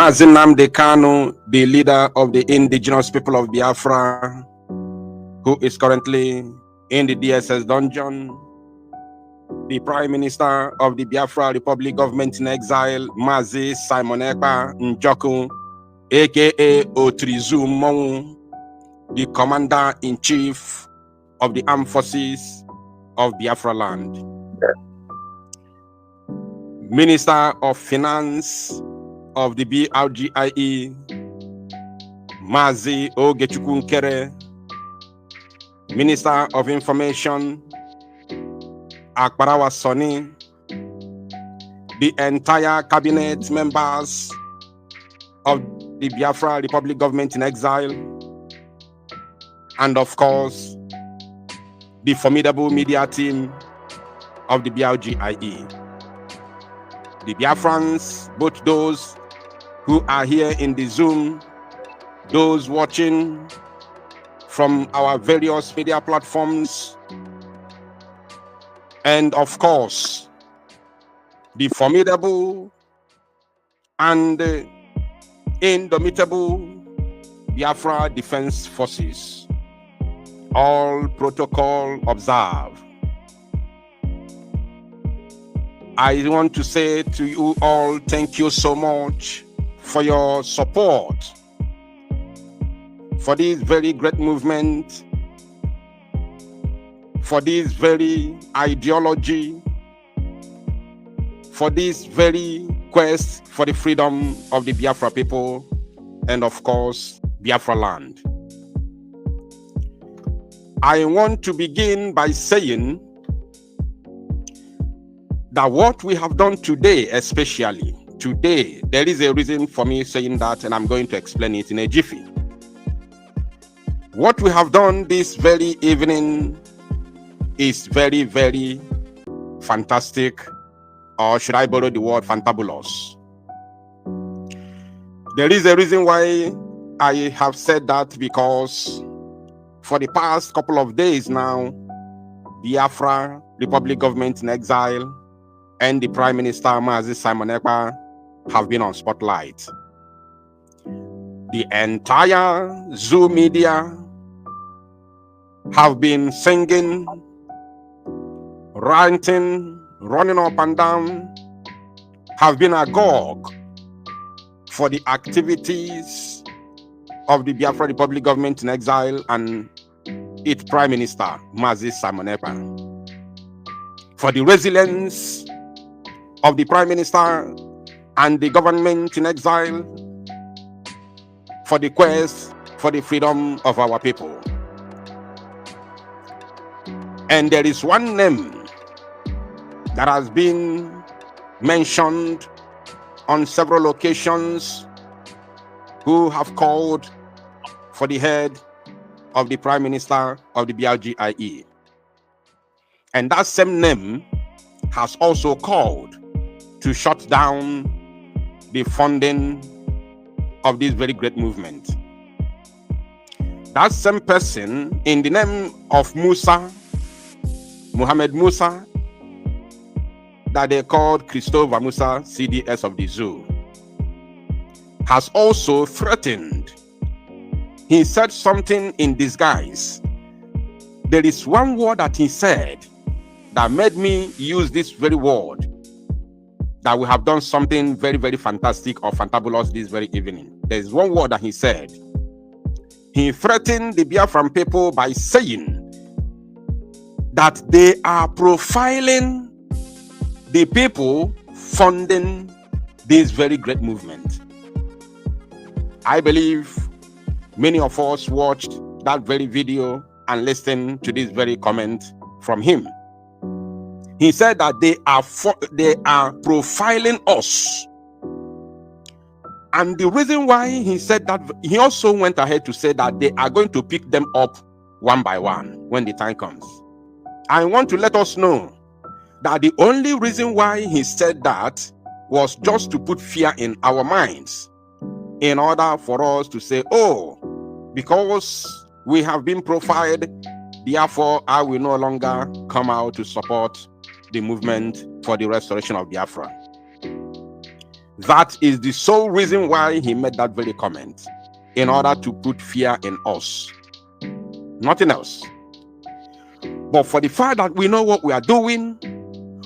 Mazi Nnamdi Kanu, the leader of the indigenous people of Biafra, who is currently in the DSS dungeon, the Prime Minister of the Biafra Republic Government in Exile, Mazi Simon Ekpa Njoku, aka Otrizu Monwu, the Commander-in-Chief of the Armed Forces of Biafra land, Minister of Finance of the BRGIE, Mazi Ogechukwu Nkere, Minister of Information, Akbarawa Soni, the entire cabinet members of the Biafra Republic Government in Exile, and of course, the formidable media team of the BRGIE. The Biafrans, both those who are here in the Zoom, those watching from our various media platforms, and of course, the formidable and indomitable Biafra Defense Forces. All protocol observed. I want to say to you all, thank you so much for your support for this very great movement, for this very ideology, for this very quest for the freedom of the Biafra people, and of course, Biafra land. I want to begin by saying that what we have done today, especially today, there is a reason for me saying that, and I'm going to explain it in a jiffy. What we have done this very evening is very, very fantastic, or should I borrow the word fantabulous? There is a reason why I have said that, because for the past couple of days now, Biafra Republic Government in Exile and the Prime Minister Mazi Simon Ekpa have been on spotlight. The entire Zoom media have been singing, ranting, running up and down, have been agog for the activities of the Biafra Republic Government in Exile and its Prime Minister, Mazi Simon Ekpa, for the resilience of the Prime Minister and the government in exile, for the quest for the freedom of our people. And there is one name that has been mentioned on several occasions who have called for the head of the Prime Minister of the BRGIE. And that same name has also called to shut down the funding of this very great movement. That same person, in the name of MUSA, Muhammad MUSA, that they called Christopher MUSA, CDS of the zoo, has also threatened. He said something in disguise. There is one word that he said that made me use this very word, that we have done something very, very fantastic or fantabulous this very evening. There is one word that he said. He threatened the Biafran people by saying that they are profiling the people funding this very great movement. I believe many of us watched that very video and listened to this very comment from him. He said that they are profiling us. And the reason why he said that, he also went ahead to say that they are going to pick them up one by one when the time comes. I want to let us know that the only reason why he said that was just to put fear in our minds, in order for us to say, oh, because we have been profiled, therefore I will no longer come out to support the movement for the restoration of Biafra. That is the sole reason why he made that very comment, in order to put fear in us. Nothing else. But for the fact that we know what we are doing,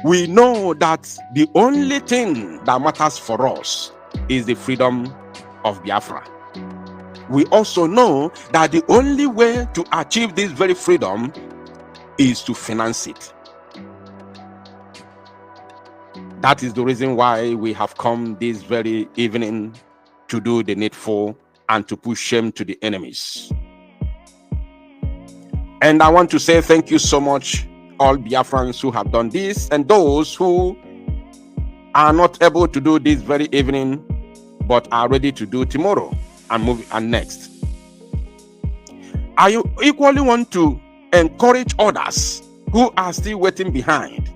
we know that the only thing that matters for us is the freedom of Biafra. We also know that the only way to achieve this very freedom is to finance it. That is the reason why we have come this very evening to do the needful and to push shame to the enemies. And I want to say thank you so much, all Biafrans who have done this, and those who are not able to do this very evening but are ready to do tomorrow and move and next. I equally want to encourage others who are still waiting behind,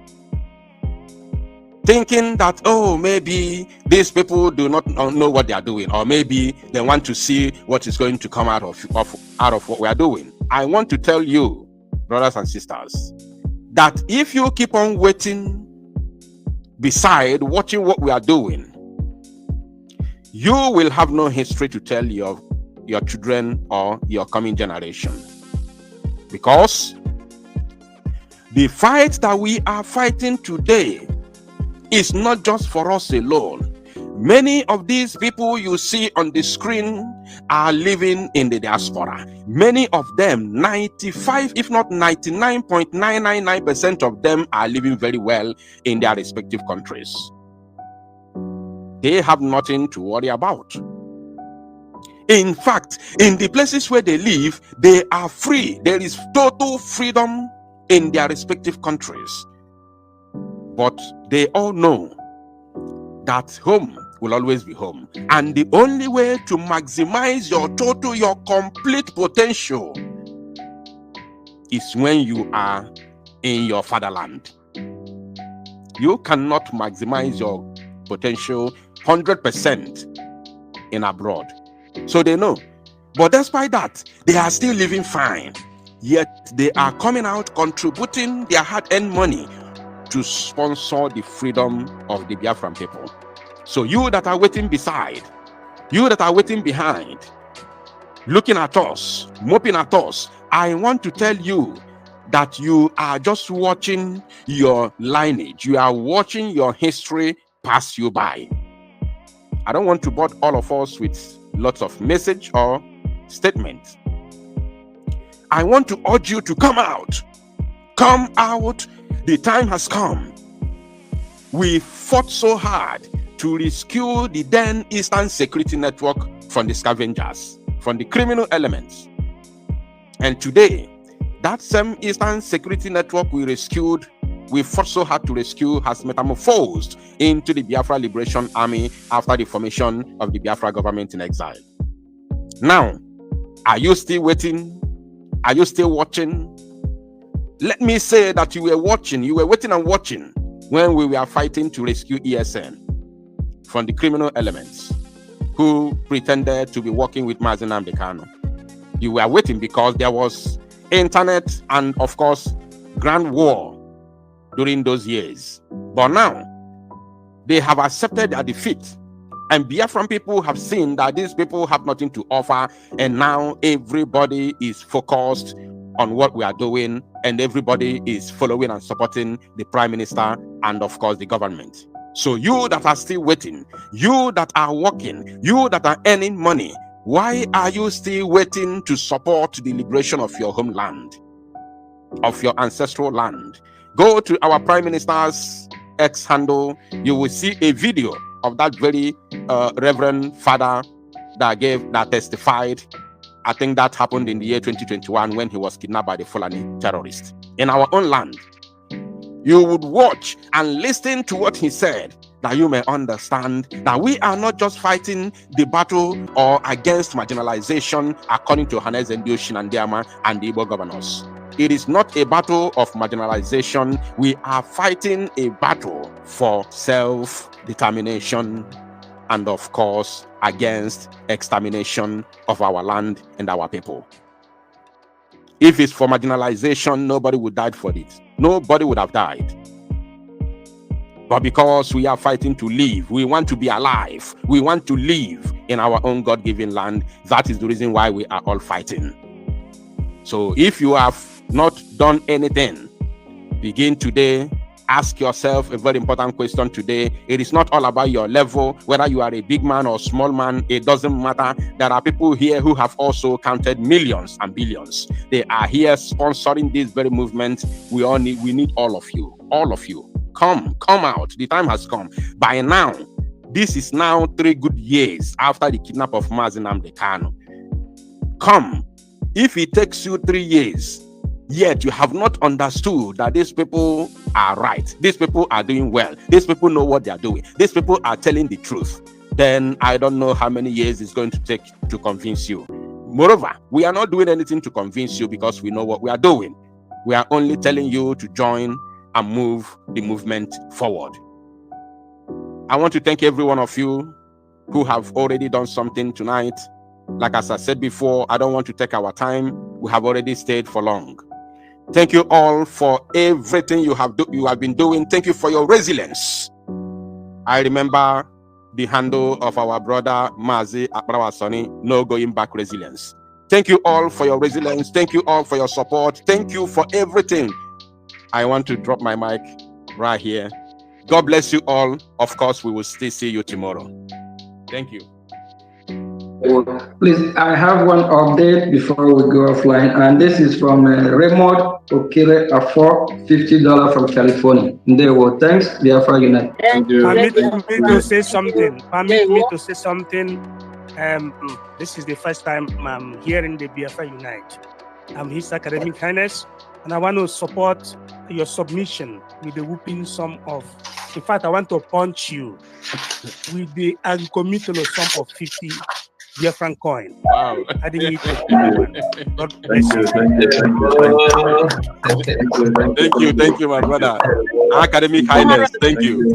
thinking that, oh, maybe these people do not know what they are doing, or maybe they want to see what is going to come out of what we are doing. I want to tell you, brothers and sisters, that if you keep on waiting beside watching what we are doing, you will have no history to tell your children or your coming generation. Because the fight that we are fighting today is not just for us alone. Many of these people you see on the screen are living in the diaspora. Many of them, 95 if not 99.999% of them, are living very well in their respective countries. They have nothing to worry about. In fact, in the places where they live, they are free. There is total freedom in their respective countries. But they all know that home will always be home. And the only way to maximize your complete potential is when you are in your fatherland. You cannot maximize your potential 100% in abroad. So they know. But despite that, they are still living fine. Yet they are coming out contributing their hard-earned money to sponsor the freedom of the Biafran people. So you that are waiting beside, you that are waiting behind, looking at us, moping at us, I want to tell you that you are just watching your lineage. You are watching your history pass you by. I don't want to bore all of us with lots of message or statements. I want to urge you to come out. Come out. The time has come. We fought so hard to rescue the then Eastern Security Network from the scavengers, from the criminal elements. And today, that same Eastern Security Network we rescued, we fought so hard to rescue, has metamorphosed into the Biafra Liberation Army after the formation of the Biafra government in exile. Now, are you still waiting? Are you still watching? Let me say that you were watching, you were waiting and watching when we were fighting to rescue ESN from the criminal elements who pretended to be working with Mazi Nnamdi Kanu. You were waiting because there was internet and, of course, grand war during those years. But now, they have accepted their defeat. And Biafran people have seen that these people have nothing to offer. And now everybody is focused on what we are doing. And everybody is following and supporting the Prime Minister and, of course, the government. So you that are still waiting, you that are working, you that are earning money, why are you still waiting to support the liberation of your homeland, of your ancestral land? Go to our Prime Minister's X handle. You will see a video of that very Reverend Father that testified. I think that happened in the year 2021 when he was kidnapped by the Fulani terrorists in our own land. You would watch and listen to what he said, that you may understand that we are not just fighting the battle or against marginalization according to Hanez Ndioshin and Diama and the Igbo governors. It is not a battle of marginalization. We are fighting a battle for self-determination and, of course, against extermination of our land and our people. If it's for marginalization, nobody would die for it. Nobody would have died. But because we are fighting to live, we want to be alive, we want to live in our own God-given land. That is the reason why we are all fighting. So if you have not done anything, begin today. Ask yourself a very important question today. It is not all about your level, whether you are a big man or small man. It doesn't matter. There are people here who have also counted millions and billions. They are here sponsoring this very movement. We need all of you. All of you. Come out. The time has come. By now, this is now 3 good years after the kidnap of Mazi Nnamdi Kanu. Come. If it takes you 3 years, yet you have not understood that these people are right, these people are doing well, these people know what they are doing, these people are telling the truth, then I don't know how many years it's going to take to convince you. Moreover, we are not doing anything to convince you because we know what we are doing. We are only telling you to join and move the movement forward. I want to thank every one of you who have already done something tonight. Like as I said before, I don't want to take our time. We have already stayed for long. Thank you all for everything you have been doing. Thank you for your resilience. I remember the handle of our brother Mazi Akbarawasoni, no going back resilience. Thank you all for your resilience. Thank you all for your support. Thank you for everything. I want to drop my mic right here. God bless you all. Of course, we will still see you tomorrow. Thank you. Please, I have one update before we go offline, and this is from Raymond Okere Afo, $50 from California. Thanks, Biafra Unite. Permit me to say something. Permit me to say something. This is the first time I'm hearing the Biafra Unite. I'm His Academic Highness, and I want to support your submission with the whooping sum of. In fact, I want to punch you with the unconditional sum of 50 Biafran coin. Wow. I didn't need to. God bless you. Thank you, my brother. Academic Highness, thank you.